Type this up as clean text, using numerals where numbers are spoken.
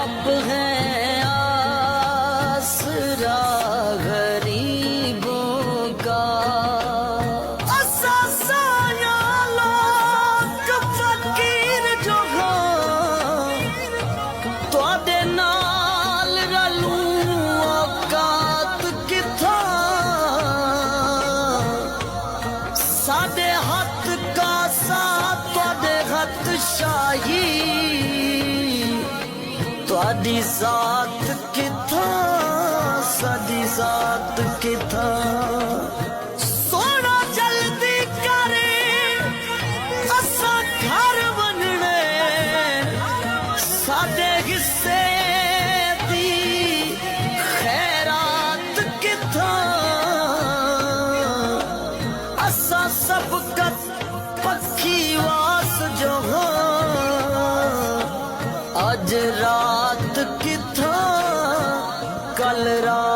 अब है आसरा गरीबों का। फकीर जो तुहाडे नाल रलू औकात किथा, साडे हथ का साथ तुहाडे हथ शाही, तुहाडी जात किथा साडी जात किथा। सोना जल्दी करे असा घर बनने, साडे हिस्से दी खैरात किथा। असा सबकत पक्की वास जो अज रात किथा कल रात